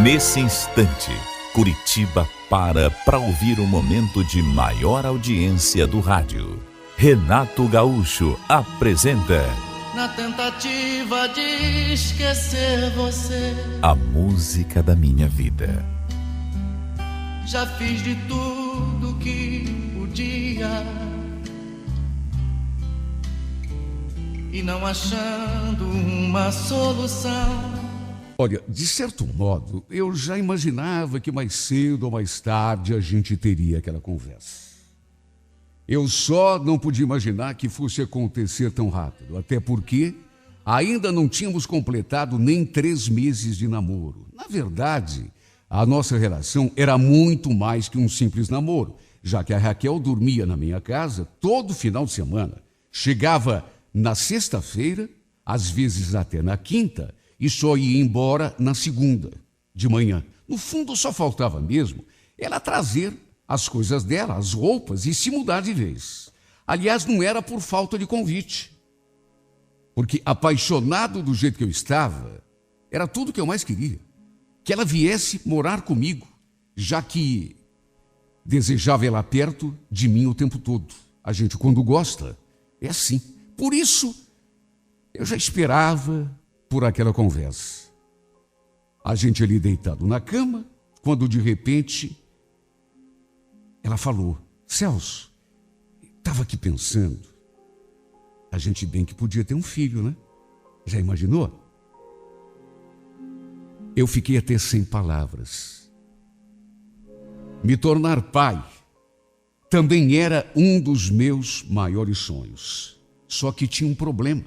Nesse instante, Curitiba para ouvir o momento de maior audiência do rádio. Renato Gaúcho apresenta Na tentativa de esquecer você, a música da minha vida. já fiz de tudo que podia e não achando uma solução. Olha, de certo modo, eu já imaginava que mais cedo ou mais tarde a gente teria aquela conversa. Eu só não podia imaginar que fosse acontecer tão rápido, até porque ainda não tínhamos completado nem 3 meses de namoro. Na verdade, a nossa relação era muito mais que um simples namoro, já que a Raquel dormia na minha casa todo final de semana. Chegava na sexta-feira, às vezes até na quinta, e só ia embora na segunda, de manhã. No fundo, só faltava mesmo ela trazer as coisas dela, as roupas, e se mudar de vez. Aliás, não era por falta de convite, porque apaixonado do jeito que eu estava, era tudo que eu mais queria. Que ela viesse morar comigo, já que desejava ela perto de mim o tempo todo. A gente, quando gosta, é assim. Por isso, eu já esperava por aquela conversa. A gente ali deitado na cama, quando de repente ela falou: Celso, estava aqui pensando, a gente bem que podia ter um filho, né? Já imaginou? Eu fiquei até sem palavras. Me tornar pai também era um dos meus maiores sonhos. Só que tinha um problema.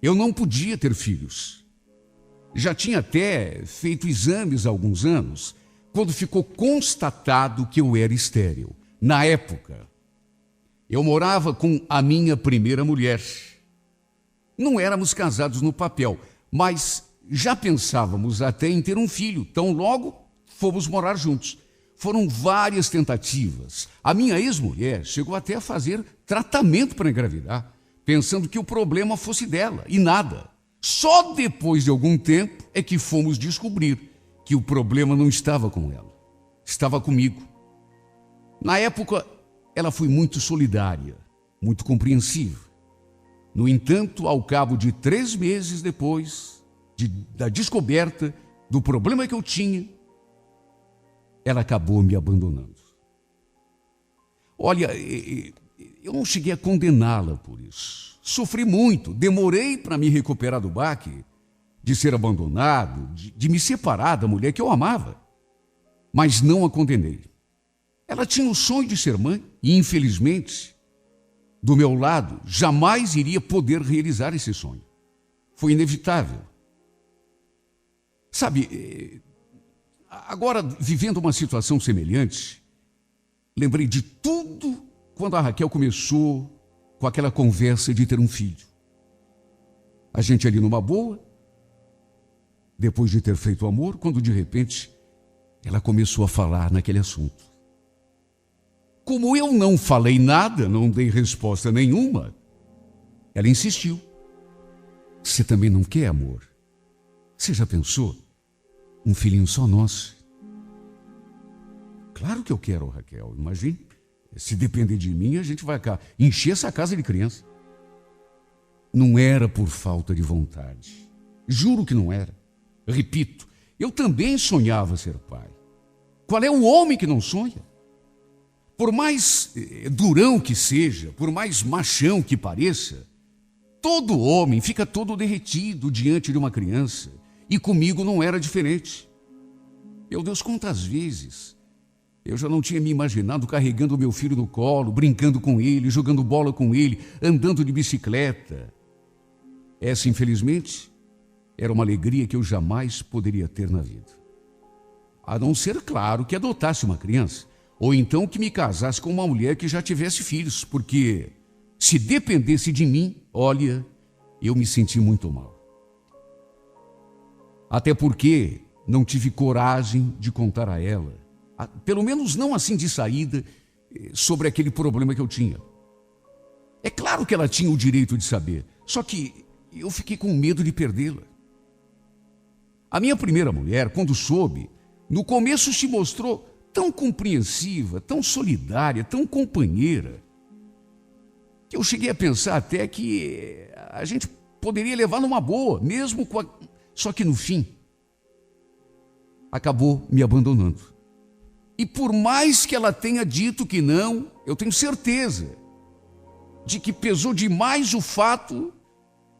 Eu não podia ter filhos. Já tinha até feito exames há alguns anos, quando ficou constatado que eu era estéril. Na época, eu morava com a minha primeira mulher. Não éramos casados no papel, mas já pensávamos até em ter um filho. Tão logo fomos morar juntos. Foram várias tentativas. A minha ex-mulher chegou até a fazer tratamento para engravidar, pensando que o problema fosse dela, e nada. Só depois de algum tempo é que fomos descobrir que o problema não estava com ela, estava comigo. Na época, ela foi muito solidária, muito compreensiva. No entanto, ao cabo de 3 meses depois da descoberta do problema que eu tinha, ela acabou me abandonando. Olha, eu não cheguei a condená-la por isso. Sofri muito, demorei para me recuperar do baque, de ser abandonado, de me separar da mulher que eu amava. Mas não a condenei. Ela tinha o sonho de ser mãe e, infelizmente, do meu lado, jamais iria poder realizar esse sonho. Foi inevitável. Sabe, agora, vivendo uma situação semelhante, lembrei de tudo quando a Raquel começou com aquela conversa de ter um filho. A gente ali numa boa, depois de ter feito amor, quando de repente ela começou a falar naquele assunto. Como eu não falei nada, não dei resposta nenhuma, ela insistiu. Você também não quer, amor? Você já pensou? Um filhinho só nosso? Claro que eu quero, Raquel. Imagine, se depender de mim, a gente vai encher essa casa de criança. Não era por falta de vontade. Juro que não era. Repito, eu também sonhava ser pai. Qual é o homem que não sonha? Por mais durão que seja, por mais machão que pareça, todo homem fica todo derretido diante de uma criança. E comigo não era diferente. Meu Deus, quantas vezes eu já não tinha me imaginado carregando meu filho no colo, brincando com ele, jogando bola com ele, andando de bicicleta. Essa, infelizmente, era uma alegria que eu jamais poderia ter na vida. A não ser, claro, que adotasse uma criança, ou então que me casasse com uma mulher que já tivesse filhos, porque se dependesse de mim, olha, eu me senti muito mal. Até porque não tive coragem de contar a ela, pelo menos não assim de saída, sobre aquele problema que eu tinha. É claro que ela tinha o direito de saber, só que eu fiquei com medo de perdê-la. A minha primeira mulher, quando soube, no começo se mostrou tão compreensiva, tão solidária, tão companheira, que eu cheguei a pensar até que a gente poderia levar numa boa, mesmo com a... Só que no fim, acabou me abandonando. E por mais que ela tenha dito que não, eu tenho certeza de que pesou demais o fato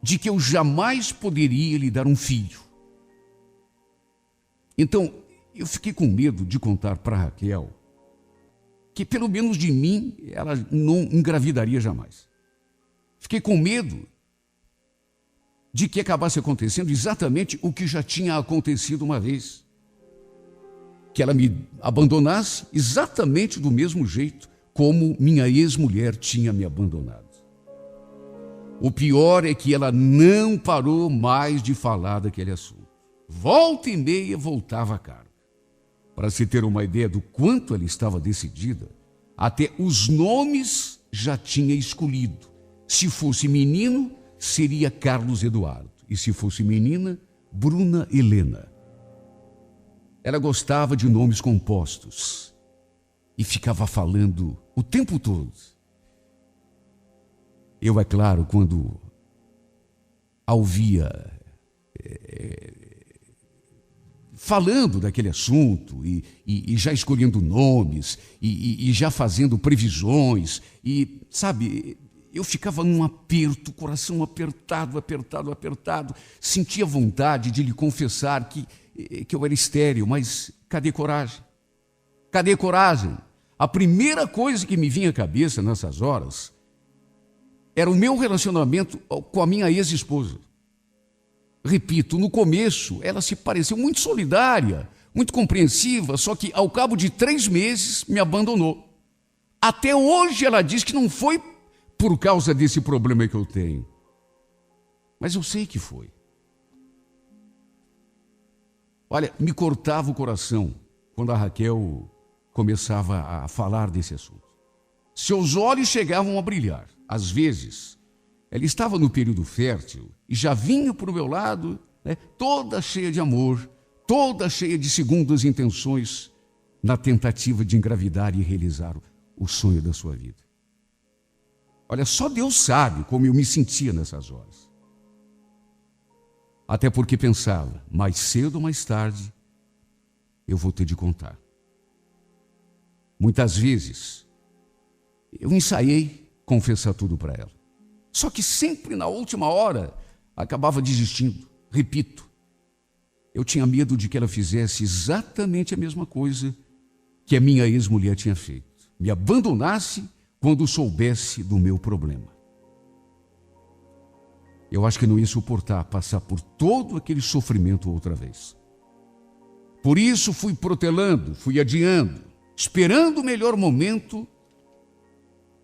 de que eu jamais poderia lhe dar um filho. Então, eu fiquei com medo de contar para Raquel que pelo menos de mim ela não engravidaria jamais. Fiquei com medo de que acabasse acontecendo exatamente o que já tinha acontecido uma vez. Que ela me abandonasse exatamente do mesmo jeito como minha ex-mulher tinha me abandonado. O pior é que ela não parou mais de falar daquele assunto. Volta e meia voltava a carga. Para se ter uma ideia do quanto ela estava decidida, até os nomes já tinha escolhido. Se fosse menino, seria Carlos Eduardo. E se fosse menina, Bruna Helena. Ela gostava de nomes compostos e ficava falando o tempo todo. Eu, é claro, quando a ouvia falando daquele assunto e já escolhendo nomes e já fazendo previsões e, sabe, eu ficava num aperto, coração apertado, sentia vontade de lhe confessar que eu era estéril, mas cadê coragem? Cadê coragem? A primeira coisa que me vinha à cabeça nessas horas era o meu relacionamento com a minha ex-esposa. Repito, no começo ela se pareceu muito solidária, muito compreensiva, só que ao cabo de 3 meses me abandonou. Até hoje ela diz que não foi por causa desse problema que eu tenho. Mas eu sei que foi. Olha, me cortava o coração quando a Raquel começava a falar desse assunto. Seus olhos chegavam a brilhar. Às vezes, ela estava no período fértil e já vinha para o meu lado, né, toda cheia de amor, toda cheia de segundas intenções, na tentativa de engravidar e realizar o sonho da sua vida. Olha, só Deus sabe como eu me sentia nessas horas. Até porque pensava, mais cedo ou mais tarde, eu vou ter de contar. Muitas vezes, eu ensaiei confessar tudo para ela. Só que sempre na última hora, acabava desistindo. Repito, eu tinha medo de que ela fizesse exatamente a mesma coisa que a minha ex-mulher tinha feito. Me abandonasse quando soubesse do meu problema. Eu acho que não ia suportar passar por todo aquele sofrimento outra vez. Por isso fui protelando, fui adiando, esperando o melhor momento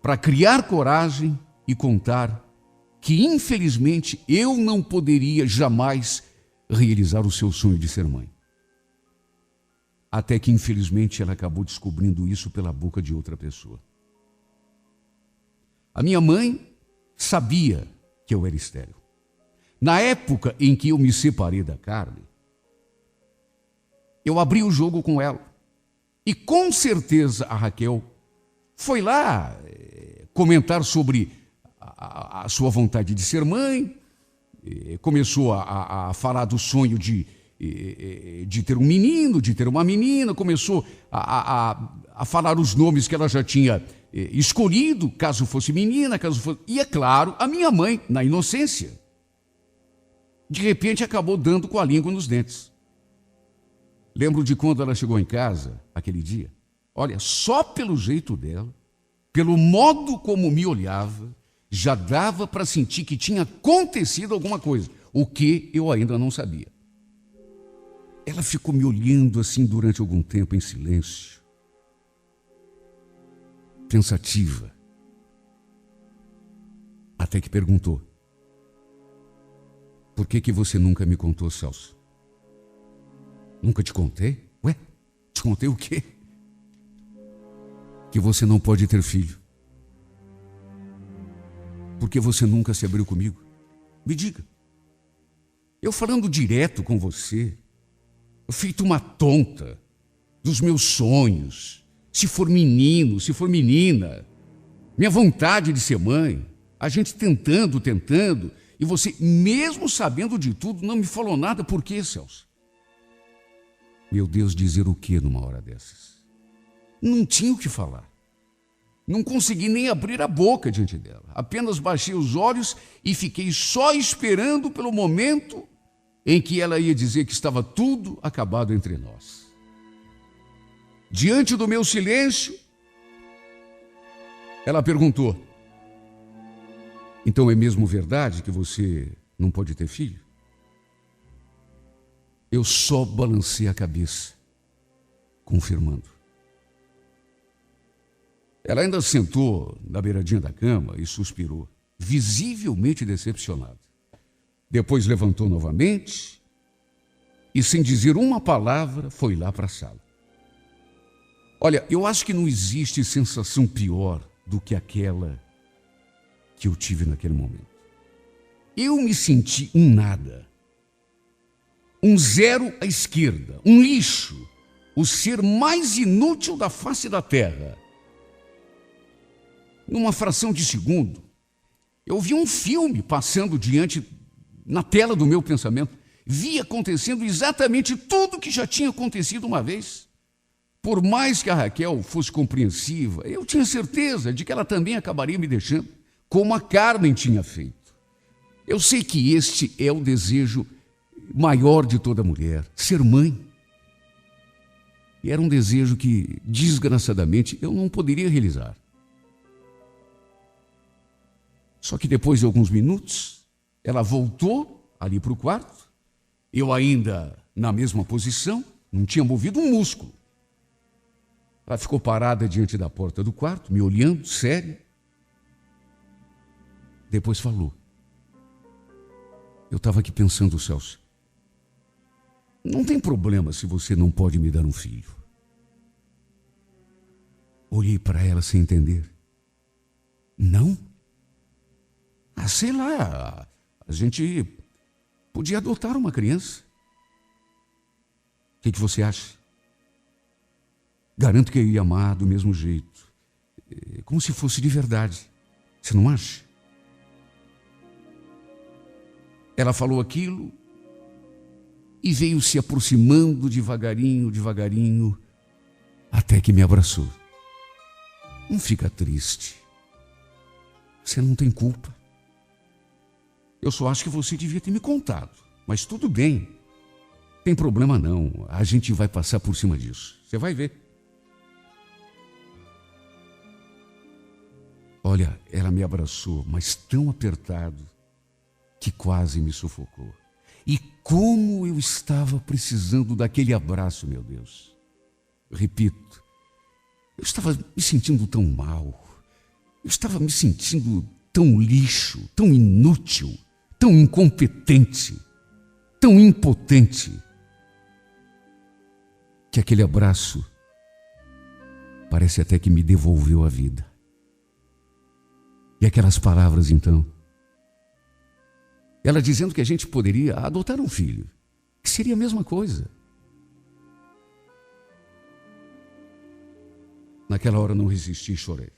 para criar coragem e contar que, infelizmente, eu não poderia jamais realizar o seu sonho de ser mãe. Até que, infelizmente, ela acabou descobrindo isso pela boca de outra pessoa. A minha mãe sabia que eu era estéril. Na época em que eu me separei da Carmen, eu abri o jogo com ela. E com certeza a Raquel foi lá comentar sobre a sua vontade de ser mãe, começou a falar do sonho de ter um menino, de ter uma menina, começou a falar os nomes que ela já tinha escolhido, caso fosse menina, caso fosse... E é claro, a minha mãe, na inocência, de repente acabou dando com a língua nos dentes. Lembro de quando ela chegou em casa, aquele dia. Olha, só pelo jeito dela, pelo modo como me olhava, já dava para sentir que tinha acontecido alguma coisa, o que eu ainda não sabia. Ela ficou me olhando assim durante algum tempo em silêncio, pensativa, até que perguntou: por que você nunca me contou, Celso? Nunca te contei? Ué, te contei o quê? Que você não pode ter filho. Porque você nunca se abriu comigo. Me diga. Eu falando direto com você, feito uma tonta dos meus sonhos. Se for menino, se for menina, minha vontade de ser mãe, a gente tentando, e você, mesmo sabendo de tudo, não me falou nada. Por quê, Celso? Meu Deus, dizer o quê numa hora dessas? Não tinha o que falar. Não consegui nem abrir a boca diante dela. Apenas baixei os olhos e fiquei só esperando pelo momento em que ela ia dizer que estava tudo acabado entre nós. Diante do meu silêncio, ela perguntou: então é mesmo verdade que você não pode ter filho? Eu só balancei a cabeça, confirmando. Ela ainda sentou na beiradinha da cama e suspirou, visivelmente decepcionada. Depois levantou novamente e, sem dizer uma palavra, foi lá para a sala. Olha, eu acho que não existe sensação pior do que aquela que eu tive naquele momento. Eu me senti um nada, um zero à esquerda, um lixo, o ser mais inútil da face da terra. Numa fração de segundo, eu vi um filme passando na tela do meu pensamento. Vi acontecendo exatamente tudo que já tinha acontecido uma vez. Por mais que a Raquel fosse compreensiva, eu tinha certeza de que ela também acabaria me deixando, como a Carmen tinha feito. Eu sei que este é o desejo maior de toda mulher, ser mãe. E era um desejo que, desgraçadamente, eu não poderia realizar. Só que depois de alguns minutos, ela voltou ali para o quarto, eu ainda na mesma posição, não tinha movido um músculo. Ela ficou parada diante da porta do quarto, me olhando, séria. Depois falou: eu estava aqui pensando, Celso, não tem problema se você não pode me dar um filho. Olhei para ela sem entender. Não? Sei lá, a gente podia adotar uma criança. O que você acha? Garanto que eu ia amar do mesmo jeito, como se fosse de verdade. Você não acha? Ela falou aquilo e veio se aproximando devagarinho, até que me abraçou. Não fica triste. Você não tem culpa. Eu só acho que você devia ter me contado, mas tudo bem. Tem problema não, a gente vai passar por cima disso. Você vai ver. Olha, ela me abraçou, mas tão apertado que quase me sufocou. E como eu estava precisando daquele abraço, meu Deus. Repito, eu estava me sentindo tão mal, eu estava me sentindo tão lixo, tão inútil, tão incompetente, tão impotente, que aquele abraço parece até que me devolveu a vida. E aquelas palavras, então, ela dizendo que a gente poderia adotar um filho, que seria a mesma coisa. Naquela hora não resisti e chorei.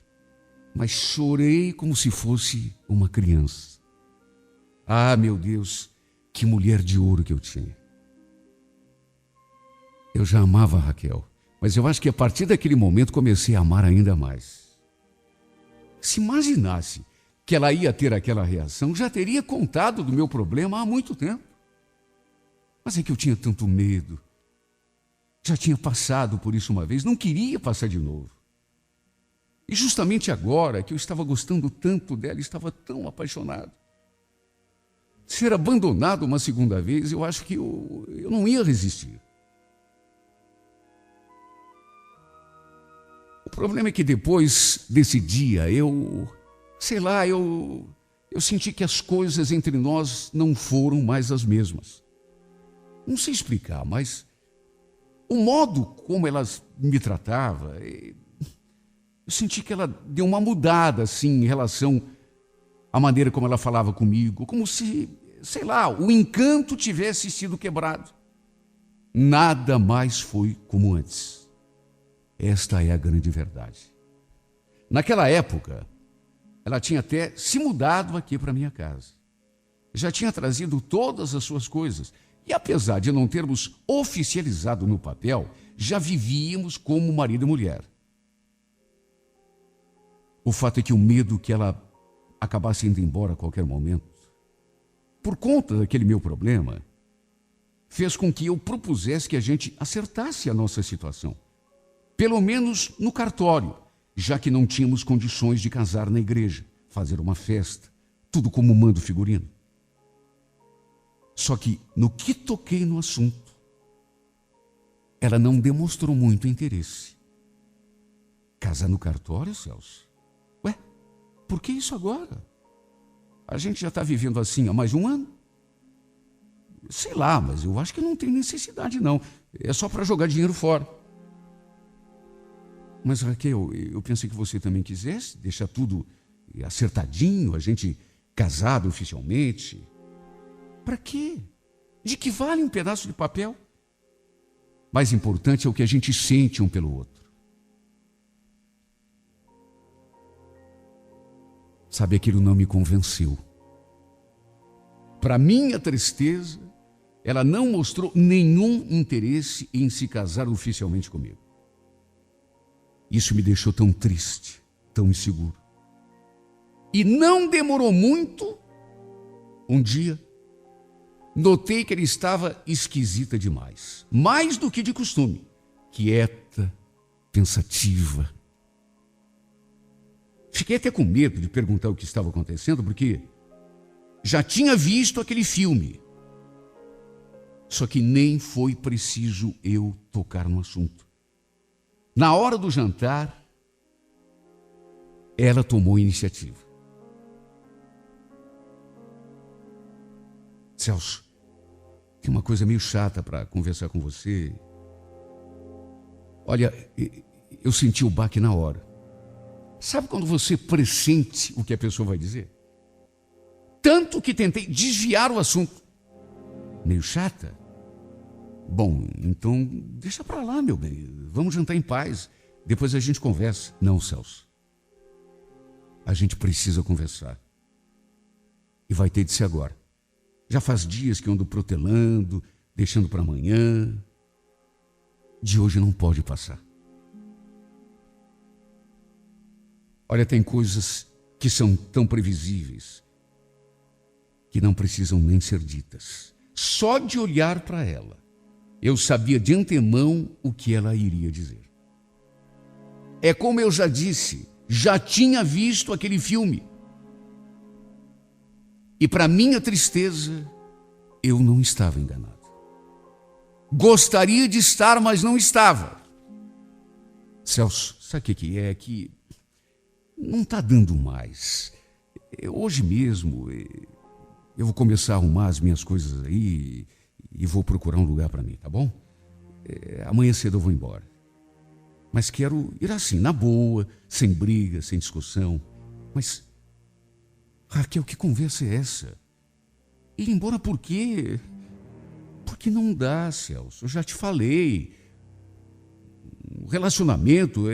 Mas chorei como se fosse uma criança. Ah, meu Deus, que mulher de ouro que eu tinha. Eu já amava a Raquel, mas eu acho que a partir daquele momento comecei a amar ainda mais. Se imaginasse que ela ia ter aquela reação, já teria contado do meu problema há muito tempo. Mas é que eu tinha tanto medo. Já tinha passado por isso uma vez, não queria passar de novo. E justamente agora que eu estava gostando tanto dela, estava tão apaixonado. Ser abandonado uma segunda vez, eu acho que eu não ia resistir. O problema é que depois desse dia, eu senti que as coisas entre nós não foram mais as mesmas. Não sei explicar, mas o modo como ela me tratava, eu senti que ela deu uma mudada, assim, em relação à maneira como ela falava comigo, como se, o encanto tivesse sido quebrado. nada mais foi como antes. Esta é a grande verdade. Naquela época, ela tinha até se mudado aqui para minha casa. Já tinha trazido todas as suas coisas. E apesar de não termos oficializado no papel, já vivíamos como marido e mulher. O fato é que o medo que ela acabasse indo embora a qualquer momento, por conta daquele meu problema, fez com que eu propusesse que a gente acertasse a nossa situação. Pelo menos no cartório, já que não tínhamos condições de casar na igreja, fazer uma festa, tudo como manda o figurino. Só que, no que toquei no assunto, ela não demonstrou muito interesse. Casar no cartório, Celso? Ué, por que isso agora? A gente já está vivendo assim há mais de um ano? Sei lá, mas eu acho que não tem necessidade, não. É só para jogar dinheiro fora. Mas, Raquel, eu pensei que você também quisesse deixar tudo acertadinho, a gente casado oficialmente. Para quê? De que vale um pedaço de papel? Mais importante é o que a gente sente um pelo outro. Sabe, aquilo não me convenceu. Para minha tristeza, ela não mostrou nenhum interesse em se casar oficialmente comigo. Isso me deixou tão triste, tão inseguro. E não demorou muito, um dia, notei que ela estava esquisita demais. Mais do que de costume. Quieta, pensativa. Fiquei até com medo de perguntar o que estava acontecendo, porque já tinha visto aquele filme. Só que nem foi preciso eu tocar no assunto. Na hora do jantar, ela tomou a iniciativa. Celso, tem uma coisa meio chata para conversar com você. Olha, eu senti o baque na hora. Sabe quando você pressente o que a pessoa vai dizer? Tanto que tentei desviar o assunto. Meio chata? Bom, então deixa para lá, meu bem. Vamos jantar em paz. Depois a gente conversa. Não, Celso. A gente precisa conversar. E vai ter de ser agora. Já faz dias que eu ando protelando, deixando para amanhã. De hoje não pode passar. Olha, tem coisas que são tão previsíveis que não precisam nem ser ditas. Só de olhar para ela, eu sabia de antemão o que ela iria dizer. É como eu já disse, já tinha visto aquele filme. E para minha tristeza, eu não estava enganado. Gostaria de estar, mas não estava. Celso, sabe o que é? Que não está dando mais. Hoje mesmo, eu vou começar a arrumar as minhas coisas aí e vou procurar um lugar para mim, tá bom? Amanhã cedo eu vou embora. Mas quero ir assim, na boa, sem briga, sem discussão. Mas, Raquel, que conversa é essa? Ir embora por quê? Porque não dá, Celso. Eu já te falei. O relacionamento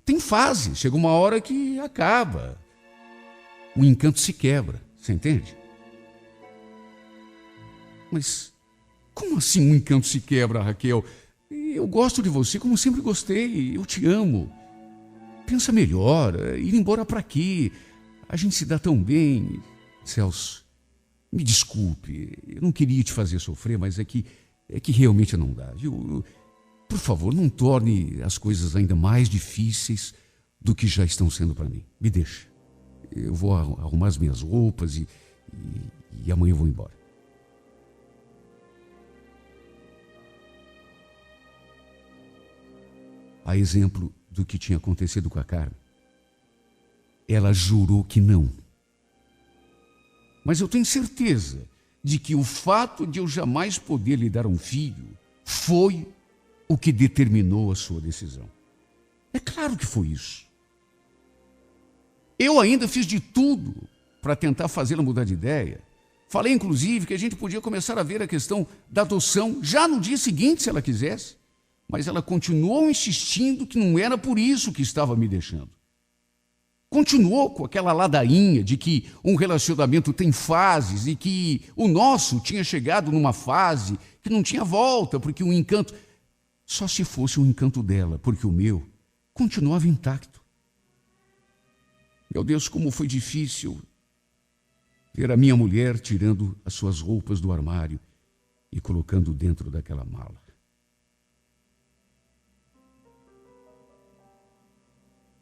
tem fase. Chega uma hora que acaba. O encanto se quebra. Você entende? Mas como assim um encanto se quebra, Raquel? Eu gosto de você como sempre gostei. Eu te amo. Pensa melhor. Ir embora para quê? A gente se dá tão bem. Celso, me desculpe. Eu não queria te fazer sofrer, mas é que realmente não dá, viu? Por favor, não torne as coisas ainda mais difíceis do que já estão sendo para mim. Me deixa. Eu vou arrumar as minhas roupas e amanhã eu vou embora. A exemplo do que tinha acontecido com a Carmen, ela jurou que não. Mas eu tenho certeza de que o fato de eu jamais poder lhe dar um filho foi o que determinou a sua decisão. É claro que foi isso. Eu ainda fiz de tudo para tentar fazê-la mudar de ideia. Falei, inclusive, que a gente podia começar a ver a questão da adoção já no dia seguinte, se ela quisesse. Mas ela continuou insistindo que não era por isso que estava me deixando. Continuou com aquela ladainha de que um relacionamento tem fases e que o nosso tinha chegado numa fase que não tinha volta, porque o encanto... Só se fosse o encanto dela, porque o meu continuava intacto. Meu Deus, como foi difícil ver a minha mulher tirando as suas roupas do armário e colocando dentro daquela mala.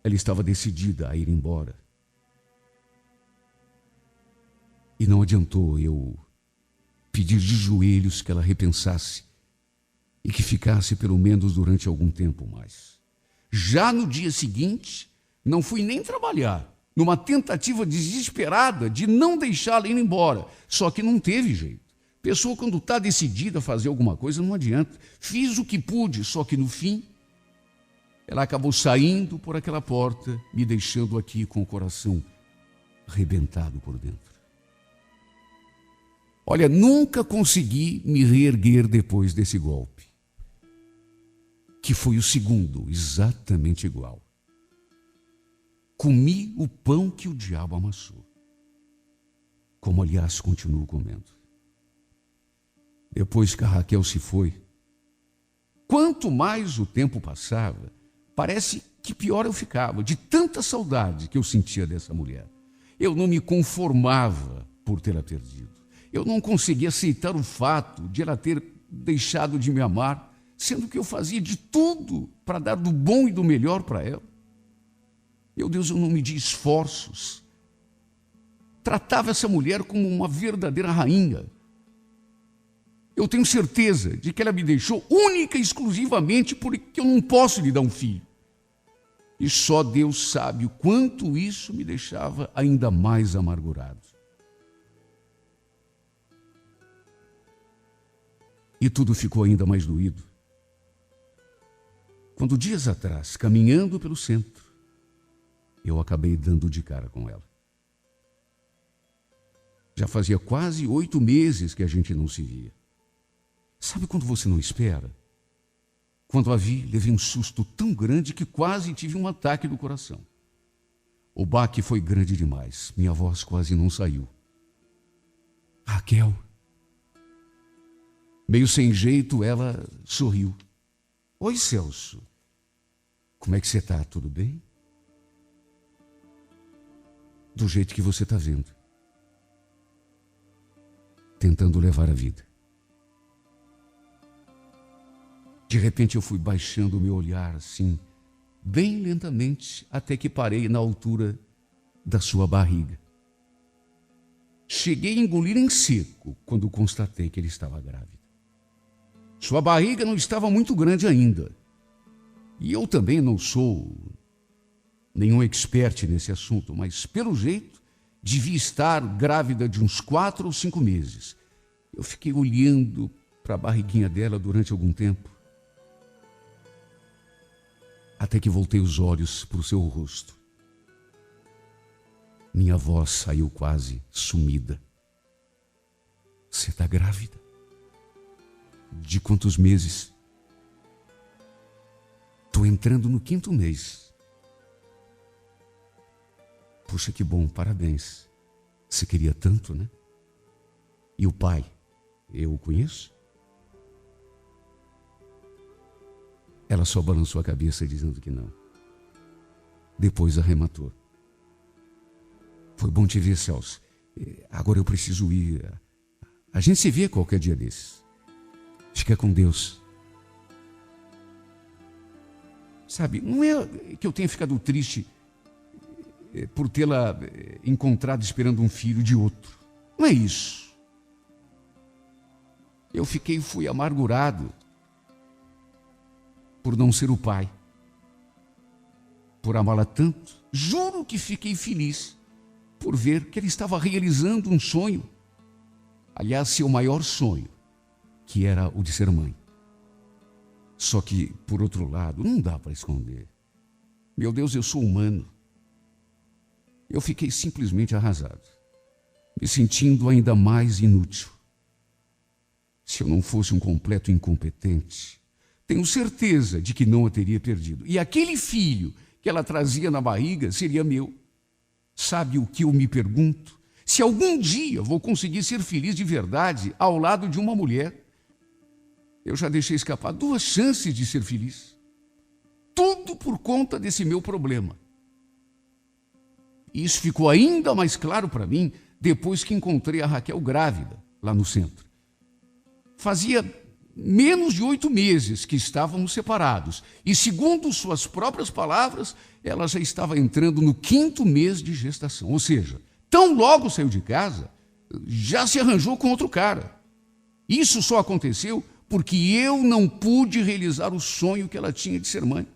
Ela estava decidida a ir embora. E não adiantou eu pedir de joelhos que ela repensasse e que ficasse pelo menos durante algum tempo mais. Já no dia seguinte, não fui nem trabalhar, numa tentativa desesperada de não deixá-la ir embora. Só que não teve jeito. Pessoa, quando está decidida a fazer alguma coisa, não adianta. Fiz o que pude, só que no fim, ela acabou saindo por aquela porta, me deixando aqui com o coração arrebentado por dentro. Olha, nunca consegui me reerguer depois desse golpe, que foi o segundo, exatamente igual. Comi o pão que o diabo amassou, como aliás continuo comendo. Depois que a Raquel se foi, quanto mais o tempo passava, parece que pior eu ficava, de tanta saudade que eu sentia dessa mulher. Eu não me conformava por tê-la perdido. Eu não conseguia aceitar o fato de ela ter deixado de me amar, sendo que eu fazia de tudo para dar do bom e do melhor para ela. Meu Deus, eu não medi esforços. Tratava essa mulher como uma verdadeira rainha. Eu tenho certeza de que ela me deixou única e exclusivamente porque eu não posso lhe dar um filho. E só Deus sabe o quanto isso me deixava ainda mais amargurado. E tudo ficou ainda mais doído quando, dias atrás, caminhando pelo centro, eu acabei dando de cara com ela. Já fazia quase 8 meses que a gente não se via. Sabe quando você não espera? Quando a vi, levei um susto tão grande que quase tive um ataque do coração. O baque foi grande demais, minha voz quase não saiu. Raquel. Meio sem jeito, ela sorriu. Oi, Celso. Como é que você está? Tudo bem? Do jeito que você está vendo. Tentando levar a vida. De repente eu fui baixando o meu olhar assim, bem lentamente, até que parei na altura da sua barriga. Cheguei a engolir em seco quando constatei que ele estava grávida. Sua barriga não estava muito grande ainda. E eu também não sou nenhum expert nesse assunto, mas pelo jeito devia estar grávida de uns 4 ou 5 meses. Eu fiquei olhando para a barriguinha dela durante algum tempo, até que voltei os olhos para o seu rosto. Minha voz saiu quase sumida. Você está grávida? De quantos meses? Estou entrando no 5º mês. Puxa, que bom, parabéns. Você queria tanto, né? E o pai, eu o conheço? Ela só balançou a cabeça dizendo que não. Depois arrematou. Foi bom te ver, Celso. Agora eu preciso ir. A gente se vê qualquer dia desses. Fica com Deus. Sabe, não é que eu tenha ficado triste por tê-la encontrado esperando um filho de outro. Não é isso. Eu fui amargurado por não ser o pai, por amá-la tanto. Juro que fiquei feliz por ver que ele estava realizando um sonho, aliás, seu maior sonho, que era o de ser mãe. Só que, por outro lado, não dá para esconder. Meu Deus, eu sou humano. Eu fiquei simplesmente arrasado. me sentindo ainda mais inútil. Se eu não fosse um completo incompetente, tenho certeza de que não a teria perdido. E aquele filho que ela trazia na barriga seria meu. Sabe o que eu me pergunto? Se algum dia vou conseguir ser feliz de verdade ao lado de uma mulher. Eu já deixei escapar 2 chances de ser feliz. Tudo por conta desse meu problema. E isso ficou ainda mais claro para mim depois que encontrei a Raquel grávida, lá no centro. Fazia menos de 8 meses que estávamos separados. E segundo suas próprias palavras, ela já estava entrando no 5º mês de gestação. Ou seja, tão logo saiu de casa, já se arranjou com outro cara. Isso só aconteceu porque eu não pude realizar o sonho que ela tinha de ser mãe.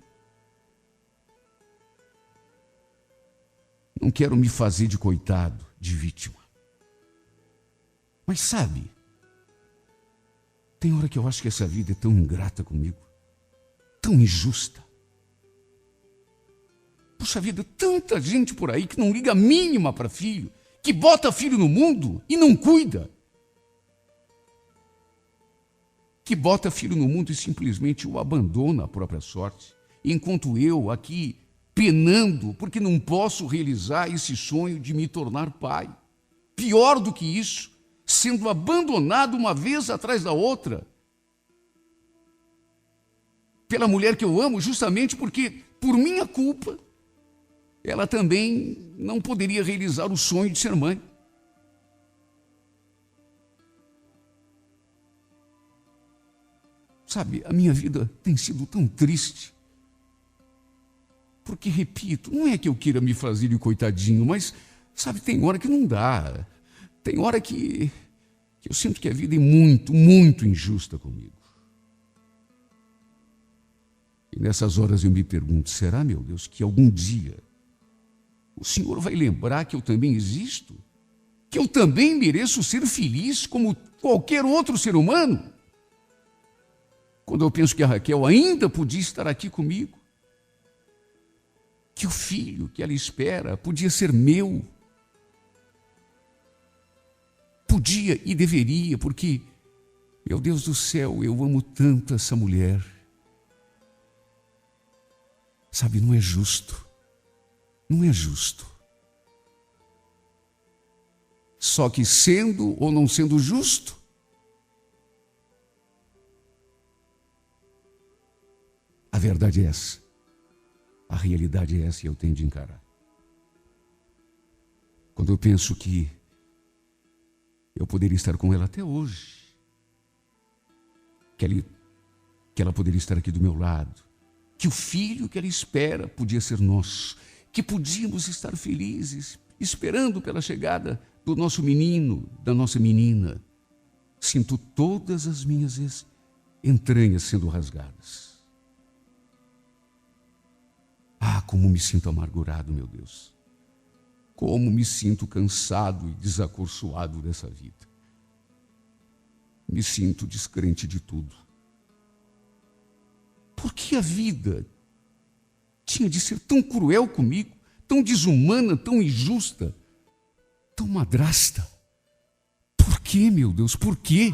Não quero me fazer de coitado, de vítima. Mas sabe, tem hora que eu acho que essa vida é tão ingrata comigo, tão injusta. Puxa vida, tanta gente por aí que não liga a mínima para filho, que bota filho no mundo e não cuida. Que bota filho no mundo e simplesmente o abandona à própria sorte, enquanto eu aqui penando porque não posso realizar esse sonho de me tornar pai. Pior do que isso, sendo abandonado uma vez atrás da outra pela mulher que eu amo, justamente porque, por minha culpa, ela também não poderia realizar o sonho de ser mãe. Sabe, a minha vida tem sido tão triste. Porque, repito, não é que eu queira me fazer de coitadinho, mas, sabe, tem hora que não dá. Tem hora que eu sinto que a vida é muito, muito injusta comigo. E nessas horas eu me pergunto, será, meu Deus, que algum dia o Senhor vai lembrar que eu também existo? Que eu também mereço ser feliz como qualquer outro ser humano? Quando eu penso que a Raquel ainda podia estar aqui comigo, que o filho que ela espera podia ser meu. Podia e deveria, porque, meu Deus do céu, eu amo tanto essa mulher. Sabe, não é justo. Não é justo. Só que sendo ou não sendo justo, a verdade é essa. A realidade é essa e eu tenho de encarar. Quando eu penso que eu poderia estar com ela até hoje, que ela poderia estar aqui do meu lado, que o filho que ela espera podia ser nosso, que podíamos estar felizes, esperando pela chegada do nosso menino, da nossa menina, sinto todas as minhas entranhas sendo rasgadas. Ah, como me sinto amargurado, meu Deus. Como me sinto cansado e desacorçoado dessa vida. Me sinto descrente de tudo. Por que a vida tinha de ser tão cruel comigo, tão desumana, tão injusta, tão madrasta? Por quê, meu Deus, por quê?